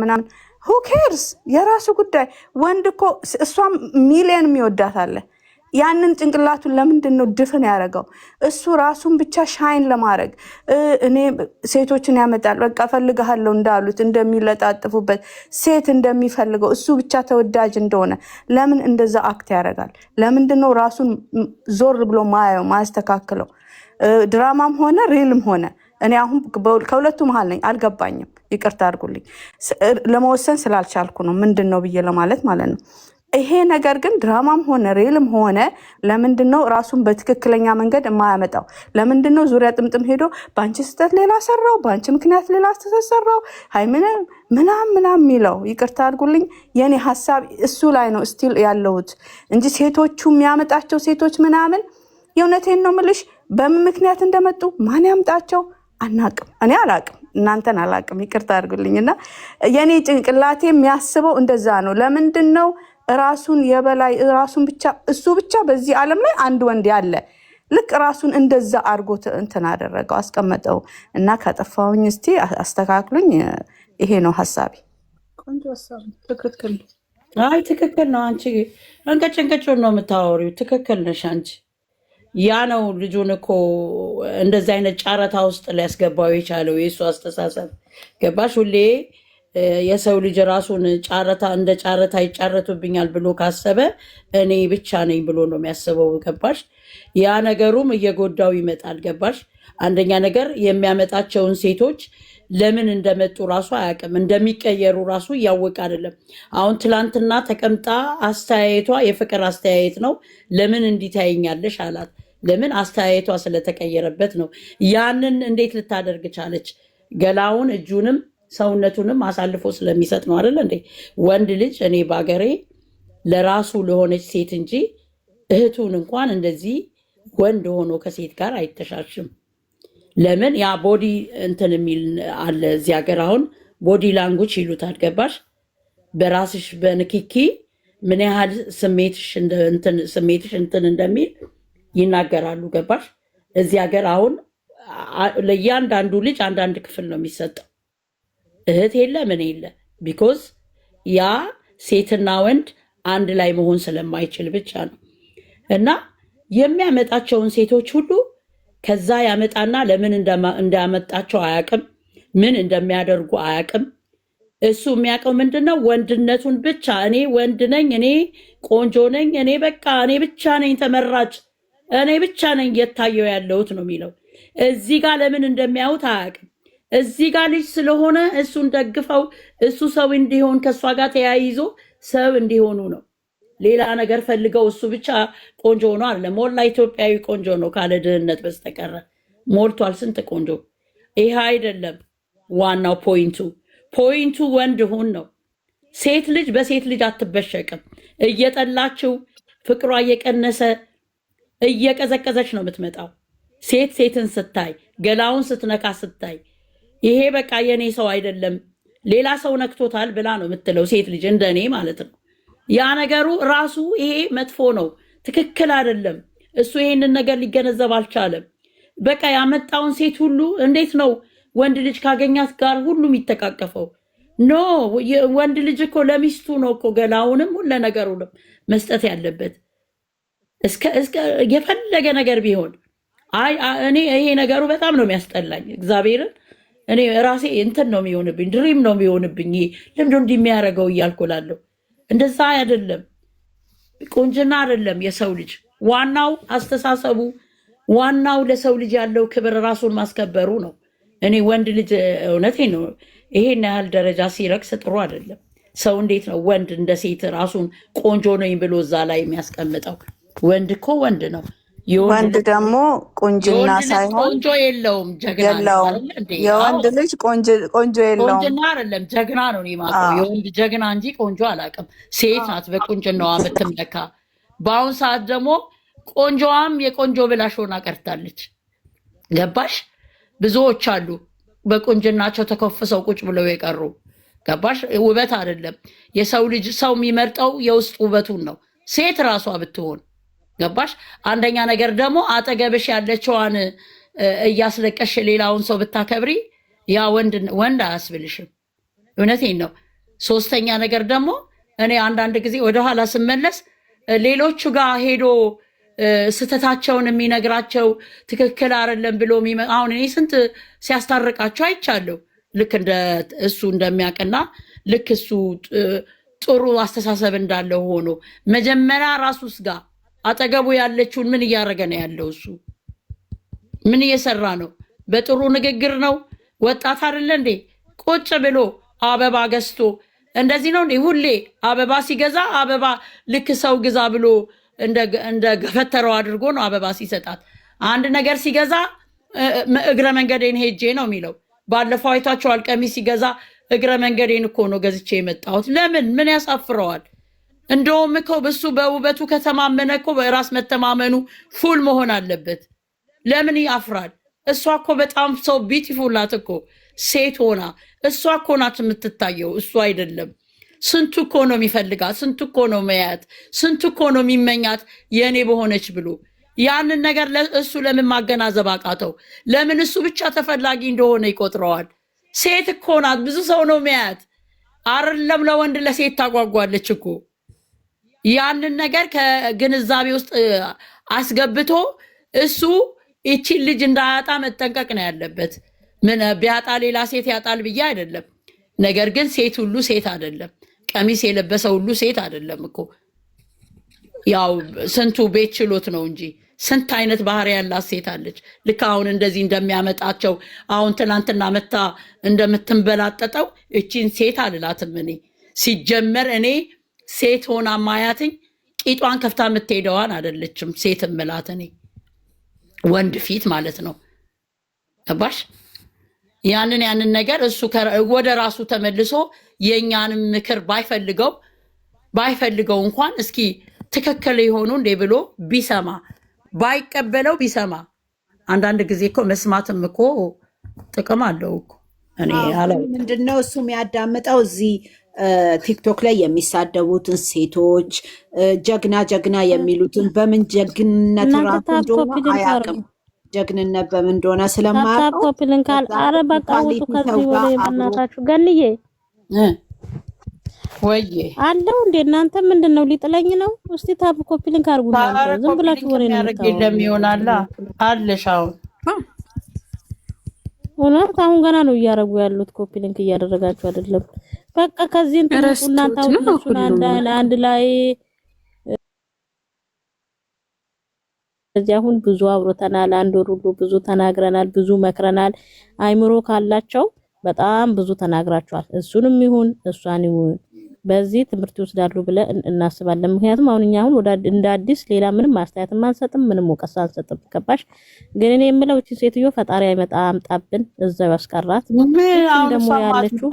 ምናምን who cares የራሱ ጉዳይ ወንድ እኮ እሷም ሚሊየን የሚወዳት አለ ያንን ጭንቅላቱን ለምንድን ነው ድፍን ያደረገው እሱ ራሱን ብቻ ሻይን ለማድረግ እኔ ሴቶችን ያመጣል በቃ ፈልጋለሁ እንዳሉት እንደሚለጣጥፉበት ሴት እንደሚፈልገው እሱ ብቻ ተወዳጅ እንደሆነ ለምን እንደዛ አክት ያደርጋል ለምንድን ነው ራሱን ዞር ብሎ ማያስተካክለው ድራማም ሆነ ሪልም ሆነ እኔ አሁን ከሁለቱ መሃል ነኝ አልገባኝም ይቅርታ አድርጉልኝ ለመወሰን ስላልቻልኩ ነው ምንድነው ብዬ ለማለት ማለት ነው ይሄ ነገር ግን ድራማም ሆነ ሪልም ሆነ ለምንድነው ራሱን በትክክለኛ መንገድ የማያመጣው ለምንድነው ዙሪያ ጥምጥም ሄዶ ባንቺ ስተት ሌላ ሰራው ባንቺ ምክንያት ሌላ ተሰራው ምናምን የሚለው ይቅርታ አድርጉልኝ የኔ ሐሳብ እሱ ላይ ነው ስቲል ያለሁት እንጂ ሴቶቹ የሚያመጣቸው ሴቶች ምናምን የእውነቴን ነው ምልሽ በምን ምክንያት እንደመጡ ማን ያምጣቸው አናቅም እኔ አላቅም እናንተን አላቅም ይቅርታ አድርጉልኝና የኔ ጭንቅላቴ የሚያስበው እንደዛ ነው ለምንድነው ራሱን የበላይ ራሱን ብቻ እሱ ብቻ በዚህ ዓለም ላይ አንድ ወንድ ያለ ልክ ራሱን እንደዛ አርጎት እንትን አደረገው አስቀመጠው እና ከጠፋውኝ እስቲ አስተካክሉኝ ይሄ ነው ሐሳቤ ቆንጆ ሐሳብ ትክክል አይ ትክክል ነው አንቺ እንቀጭ ነው የምታወሪው ትክክል ነሽ አንቺ ያ ነው ልጁን እኮ እንደዚህ አይነት ጫረታ ውስጥ ሊያስገባው የቻለው የሱ አስተሳሰብ ገባሽ ሁሌ የሰው ልጅ ራሱን ጫረታ እንደ ጫረታ ይጫረቱብኛል ብሎ ካሰበ እኔ ብቻ ነኝ ብሎ ነው የሚያስበው ገባሽ ያ ነገሩም እየጎዳው ይመጣል ገባሽ አንደኛ ነገር የሚያመጣቸውን ሴቶች ለምን እንደመጡ ራሱ አያውቅም እንደሚቀየሩ ራሱ ያወቅ አይደለም አሁን ትላንትና ተቀምጣ አስተያየቷ የፍቅር አስተያየት ነው ለምን እንዲታየኛለሽ አላት ለምን አስተያየቷ ስለተቀየረበት ነው ያንን እንዴት ልታደርግ ቻለች ገላውን እጁንም ሰውነቱንም አሳልፎ ስለሚሰጥ ነው አይደል እንዴ ወንድ ልጅ እኔ ባገሬ ለራሱ ለሆነች ሴት እንጂ እህቱን እንኳን እንደዚህ ወንድ ሆኖ ከሴት ጋር አይተሻሽም ለምን ያ ቦዲ እንትን የሚል አለ እዚህ ሀገር አሁን ቦዲ ላንጉጅ ይሉታል ገባሽ በራስሽ በንክኪ ምን ያህል ስሜትሽ እንትን እንደሚል ይናገራሉ ገባሽ እዚህ ሀገር አሁን ለእያንዳንዱ ልጅ አንዳንድ ክፍል ነው የሚሰጠው እህት የለ ምን የለ ቢኮዝ ያ ሴትና ወንድ አንድ ላይ መሆን ስለማይችል ብቻ ነው እና የሚያመጣቸውን ሴቶች ሁሉ ከዛ ያመጣና ለምን እንዳመጣቸው አያቅም ምን እንደሚያደርጉ አያቅም እሱ የሚያውቀው ምንድነው ወንድነቱን ብቻ እኔ ወንድ ነኝ እኔ ቆንጆ ነኝ እኔ በቃ እኔ ብቻ ነኝ ተመራጭ እኔ ብቻ ነኝ የታየው ያለውት ነው የሚለው እዚህ ጋር ለምን እንደሚያዩት አያቅም እዚህ ጋር ልጅ ስለሆነ እሱን ደግፈው እሱ ሰው እንዲሆን ከሷ ጋር ተያይዞ ሰው እንዲሆኑ ነው ሌላ ነገር ፈልገው እሱ ብቻ ቆንጆ ነው አለ ሞላ ኢትዮጵያዊ ቆንጆ ነው ካለ ድህነት በስተቀር ሞልቷል ስንት ቆንጆ ይሄ አይደለም ዋናው ፖይንቱ ወንድ ሆን ነው ሴት ልጅ በሴት ልጅ አትበሸቅም እየጠላችው ፍቅሯ እየቀነሰ እየቀዘቀዘች ነው የምትመጣው ሴትን ስታይ ገላውን ስትነካ ስታይ ይሄ በቃ የኔ ሰው አይደለም ሌላ ሰው ነክቶታል ብላ ነው የምትለው ሴት ልጅ እንደኔ ማለት ነው ያ ነገሩ ራሱ ይሄ መጥፎ ነው ትክክል አይደለም እሱ ይሄንን ነገር ሊገነዘብ አልቻለም በቃ ያመጣውን ሴት ሁሉ እንዴት ነው ወንድ ልጅ ካገኛት ጋር ሁሉም ይተቃቀፈው ኖ ወንድ ልጅ እኮ ለሚስቱ ነው እኮ ገላውንም ሁሉ ነገሩንም መስጠት ያለበት እስከ የፈለገ ነገር ቢሆን እኔ ይሄ ነገሩ በጣም ነው የሚያስጠላኝ እግዚአብሔርን እኔ ራሴ እንትን ነው የሚሆንብኝ ድሪም ነው የሚሆንብኝ ለምንድነው እንደሚያረጋው እያልኩላለሁ እንደዛ አይደለም ቆንጅና አይደለም የሰው ልጅ ዋናው አስተሳሰቡ ዋናው ለሰው ልጅ ያለው ክብር ራሱን ማስከበሩ ነው እኔ ወንድ ልጅ እውነቴን ነው ይሄን ያህል ደረጃ ሲረክስ ጥሩ አይደለም ሰው እንዴት ነው ወንድ እንደ ሴት ራሱን ቆንጆ ነኝ ብሎ እዛ ላይ የሚያስቀምጠው ወንድ እኮ ወንድ ነው ወንድ ደግሞ ቆንጅና ሳይሆን ቆንጆ የለውም ጀግና የለውም የወንድ ልጅ ቆንጆ የለውም ቆንጅና አይደለም ጀግና ነው የማውቀው የወንድ ጀግና እንጂ ቆንጆ አላውቅም ሴት ናት በቆንጅናዋ የምትመካ በአሁን ሰዓት ደግሞ ቆንጆዋም የቆንጆ ብላሽ ሆና ቀርታለች ገባሽ ብዙዎች አሉ በቆንጅናቸው ተከፍሰው ቁጭ ብለው የቀሩ ገባሽ ውበት አይደለም የሰው ልጅ ሰው የሚመርጠው የውስጥ ውበቱን ነው ሴት ራሷ ብትሆን ገባሽ አንደኛ ነገር ደግሞ አጠገብሽ ያለችዋን እያስለቀሽ ሌላውን ሰው ብታከብሪ ያ ወንድ አያስብልሽም እውነቴን ነው ሶስተኛ ነገር ደግሞ እኔ አንዳንድ ጊዜ ወደኋላ ስመለስ ሌሎቹ ጋር ሄዶ ስተታቸውን የሚነግራቸው ትክክል አይደለም ብሎ አሁን እኔ ስንት ሲያስታርቃቸው አይቻለሁ። ልክ እንደ እሱ እንደሚያውቅና ልክ እሱ ጥሩ አስተሳሰብ እንዳለው ሆኖ መጀመሪያ ራሱስ ጋር አጠገቡ ያለችውን ምን እያደረገ ነው ያለው? እሱ ምን እየሰራ ነው? በጥሩ ንግግር ነው? ወጣት አይደለ እንዴ? ቁጭ ብሎ አበባ ገዝቶ እንደዚህ ነው እንዴ? ሁሌ አበባ ሲገዛ አበባ ልክ ሰው ግዛ ብሎ እንደ ገፈተረው አድርጎ ነው አበባ ሲሰጣት። አንድ ነገር ሲገዛ እግረ መንገዴን ሄጄ ነው የሚለው። ባለፈው አይታችኋል። ቀሚስ ሲገዛ እግረ መንገዴን እኮ ነው ገዝቼ የመጣሁት። ለምን? ምን ያሳፍረዋል? እንደውም እኮ በሱ በውበቱ ከተማመነ እኮ በራስ መተማመኑ ፉል መሆን አለበት። ለምን ያፍራል? እሷ እኮ በጣም ሰው ቢዩቲፉል ናት እኮ ሴት ሆና። እሷ እኮ ናት የምትታየው፣ እሱ አይደለም። ስንቱ እኮ ነው የሚፈልጋት፣ ስንቱ እኮ ነው መያት፣ ስንቱ እኮ ነው የሚመኛት የእኔ በሆነች ብሎ። ያንን ነገር እሱ ለምን ማገናዘብ አቃተው? ለምን እሱ ብቻ ተፈላጊ እንደሆነ ይቆጥረዋል? ሴት እኮ ናት፣ ብዙ ሰው ነው መያት። አይደለም ለወንድ ለሴት ታጓጓለች እኮ። ያንን ነገር ከግንዛቤ ውስጥ አስገብቶ እሱ ይቺን ልጅ እንዳያጣ መጠንቀቅ ነው ያለበት። ምን ቢያጣ ሌላ ሴት ያጣል ብዬ አይደለም። ነገር ግን ሴት ሁሉ ሴት አይደለም። ቀሚስ የለበሰ ሁሉ ሴት አይደለም እኮ። ያው ስንቱ ቤት ችሎት ነው እንጂ ስንት አይነት ባህሪ ያላት ሴት አለች። ልክ አሁን እንደዚህ እንደሚያመጣቸው አሁን ትናንትና መታ እንደምትንበላጠጠው እቺን ሴት አልላትም እኔ። ሲጀመር እኔ ሴት ሆና ማያትኝ ቂጧን ከፍታ የምትሄደዋን አይደለችም ሴት እምላት እኔ፣ ወንድ ፊት ማለት ነው። ገባሽ? ያንን ነገር እሱ ወደ ራሱ ተመልሶ የእኛንም ምክር ባይፈልገው እንኳን እስኪ ትክክል የሆኑ እንዴ ብሎ ቢሰማ፣ ባይቀበለው ቢሰማ። አንዳንድ ጊዜ እኮ መስማትም እኮ ጥቅም አለው እኮ። እኔ ምንድነው እሱ የሚያዳምጠው እዚህ ቲክቶክ ላይ የሚሳደቡትን ሴቶች ጀግና የሚሉትን በምን ጀግንነት ራሱ እንደሆነ አያውቅም። ጀግንነት በምን እንደሆነ ስለማያውቀው ኮፒልንካል አረ በቃ ውጡ ከዚህ ወደ እናታችሁ ገንዬ ወይዬ አለው እንዴ እናንተ ምንድነው ሊጥለኝ ነው? እስቲ ታፕ ኮፒልንክ አርጉ እናንተ ዝም ብላችሁ ወሬ ነው ያደርግልም ይሆናል አለሽ። እውነት አሁን ገና ነው እያደረጉ ያሉት። ኮፒልንክ እያደረጋችሁ አይደለም። በቃ ከዚህ እናንተ አንድ ላይ እዚህ አሁን ብዙ አውርተናል። አንድ ወር ሁሉ ብዙ ተናግረናል፣ ብዙ መክረናል። አይምሮ ካላቸው በጣም ብዙ ተናግራቸዋል። እሱንም ይሁን እሷን ይሁን በዚህ ትምህርት ይወስዳሉ ብለን እናስባለን። ምክንያቱም አሁን እኛ አሁን እንደ አዲስ ሌላ ምንም አስተያየትም አንሰጥም፣ ምንም ወቀሳ አንሰጥም። ገባሽ? ግን እኔ የምለው እቺ ሴትዮ ፈጣሪ አምጣብን እዛው ያስቀራት። ደግሞ ያለችው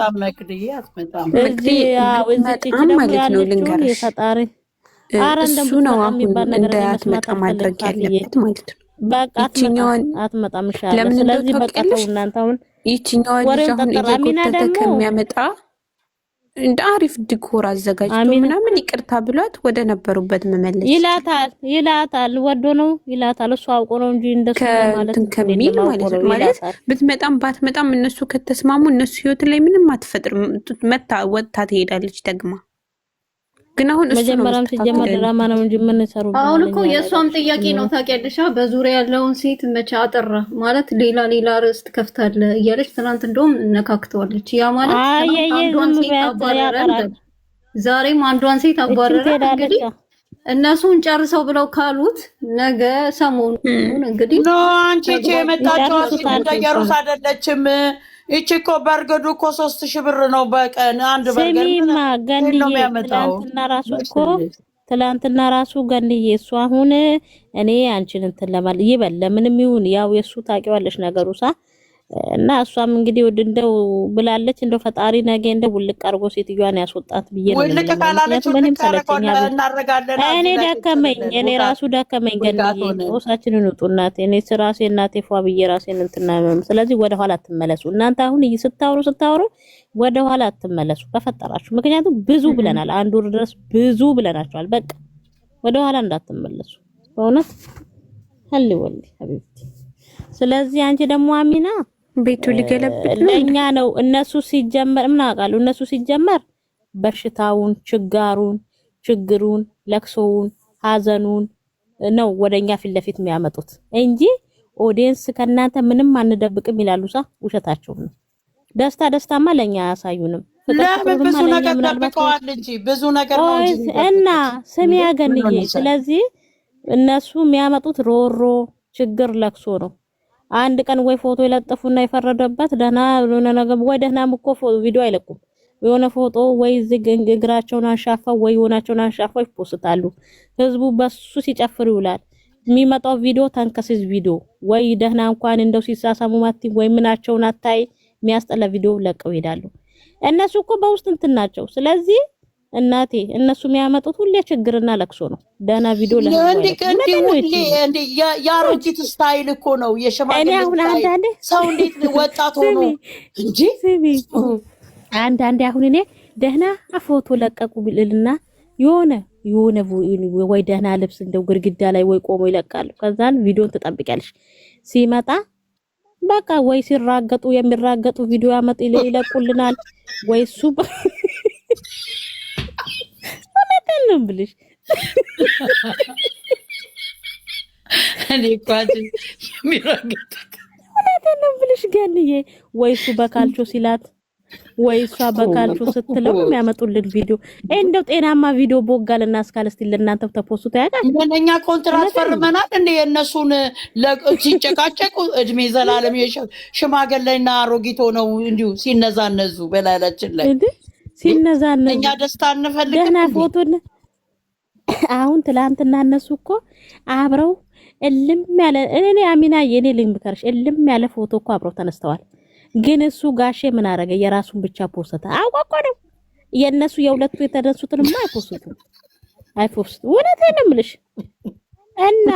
የፈጣሪ እሱ ነው አሁን እንዳያትመጣ ማድረግ ያለበት ማለት ነው። በቃ አትመጣም ይሻላል። ስለዚህ በቃ ተው እናንተ አሁን ይችኛው ልጅ አሁን እየጎተተ ከሚያመጣ እንደ አሪፍ ዲኮር አዘጋጅቶ ምናምን ይቅርታ ብሏት ወደ ነበሩበት መመለስ ይላታል። ወዶ ነው ይላታል። እሱ አውቆ ነው እንጂ እንደሱ ማለት ከሚል ማለት ብትመጣም ባትመጣም እነሱ ከተስማሙ እነሱ ህይወት ላይ ምንም አትፈጥርም። ወጥታ ትሄዳለች ደግማ። ግን አሁን እሱ መጀመሪያም ሲጀመር ድራማ ነው እንጂ ምን ሰሩ። አሁን እኮ የሷም ጥያቄ ነው ታውቂያለሽ። በዙሪያ ያለውን ሴት መቼ አጠራ ማለት ሌላ ርዕስ ትከፍታለህ እያለች ትናንት እንደውም ነካክተዋለች። ያ ማለት አንዷን ሴት አባረረ፣ ዛሬም አንዷን ሴት አባረረ። እንግዲህ እነሱን ጨርሰው ብለው ካሉት ነገ ሰሞኑን እንግዲህ ኖ አንቺ የመጣችው እንደየሩስ አይደለችም። እቺ እኮ በርገዱ እኮ 3000 ብር ነው በቀን አንድ በርገር ነው የሚያመጣው። ትላንትና ራሱ ገንዬ እሱ አሁን እኔ አንቺን እንትን ለማለት ይበል ለምንም ይሁን ያው የሱ ታውቂዋለሽ ነገሩሳ እና እሷም እንግዲህ እንደው ብላለች። እንደው ፈጣሪ ነገ እንደው ውልቅ አርጎ ሴትዮዋን ያስወጣት ብዬ ነው። ውልቅ ካላለች ምንም ሰለቸኛ እናረጋለን። እኔ ደከመኝ፣ እኔ ራሱ ደከመኝ። ገንዬ ወሳችንን ውጡ እናቴ። እኔ ራሴ እናቴ ፏ ብዬ ራሴን እንትና ስለዚህ ወደ ኋላ አትመለሱ እናንተ። አሁን ስታወሩ ወደ ኋላ አትመለሱ በፈጠራችሁ። ምክንያቱም ብዙ ብለናል፣ አንድ ወር ድረስ ብዙ ብለናቸዋል። በቃ ወደ ኋላ እንዳትመለሱ በእውነት ሀሊ ወልዲ ሀቢብቲ። ስለዚህ አንቺ ደግሞ አሚና ቤቱ ሊገለብጥ ለኛ ነው። እነሱ ሲጀመር ምን አውቃለሁ፣ እነሱ ሲጀመር በሽታውን፣ ችግሩን፣ ለቅሶውን፣ ሀዘኑን ነው ወደኛ ፊት ለፊት የሚያመጡት እንጂ ኦዲየንስ ከናንተ ምንም አንደብቅም ይላሉ። ውሸታቸው ነው። ደስታማ ለኛ አያሳዩንም። ብዙ ነገር ደብቀዋል እንጂ ብዙ ነገር ነው እንጂ እና ስም ያገንዬ። ስለዚህ እነሱ የሚያመጡት ሮሮ ችግር ለቅሶ ነው። አንድ ቀን ወይ ፎቶ ይለጥፉና የፈረደበት ደህና ነገር ወይ ደህናም እኮ ቪዲዮ አይለቁም። የሆነ ፎቶ ወይ እግራቸውን አንሻፋው ወይ ሆናቸውን አንሻፋው ይፖስታሉ። ህዝቡ በሱ ሲጨፍር ይውላል። የሚመጣው ቪዲዮ ተንከሲስ ቪዲዮ ወይ ደህና እንኳን እንደው ሲሳሳሙ ማቲ ወይ ምናቸውን አታይ የሚያስጠላ ቪዲዮ ለቀው ይሄዳሉ። እነሱ እኮ በውስጥ እንትን ናቸው። ስለዚህ እናቴ እነሱ የሚያመጡት ሁሌ ችግርና ለቅሶ ነው። ደህና ቪዲዮ እንዴ ያሮጂት ስታይል እኮ ነው የሸማግሌ ስታይል። ሰው እንዴት ወጣት ሆኖ እንጂ አንዳንዴ አሁን እኔ ደህና ፎቶ ለቀቁ ብልና የሆነ ወይ ደህና ልብስ እንደው ግድግዳ ላይ ወይ ቆሞ ይለቃሉ። ከዛን ቪዲዮን ትጠብቂያለሽ ሲመጣ በቃ ወይ ሲራገጡ የሚራገጡ ቪዲዮ ይለቁልናል ወይ እሱ እውነቴን ብልሽ እኔ ቋጭ የሚራገጡ እውነቴን ብልሽ ገንዬ ወይ እሱ በካልቾ ሲላት ወይ እሷ በካልቾ ስትለው የሚያመጡልን ቪዲዮ እንደው ጤናማ ቪዲዮ ቦጋልና እስካለስቲ ለእናንተ ተፖስቶ ያውቃል። እኛ ኮንትራት ፈርመናል እንደ የእነሱን ሲጨቃጨቁ እድሜ ዘላለም ሽማግሌና አሮጊት ሆነው እንዲሁ ሲነዛነዙ በላላችን ላይ ሲነዛነዙ እኛ ደስታ እንፈልግ ደህና ፎቶን አሁን ትላንትና እነሱ እኮ አብረው እልም ያለ እኔ አሚና የኔ ልምከርሽ እልም ያለ ፎቶ እኮ አብረው ተነስተዋል። ግን እሱ ጋሼ ምን አረገ? የራሱን ብቻ ፖስታ አቋቋም። የነሱ የሁለቱ የተነሱትንማ አይፖስቱም። እውነቴን ነው የምልሽ እና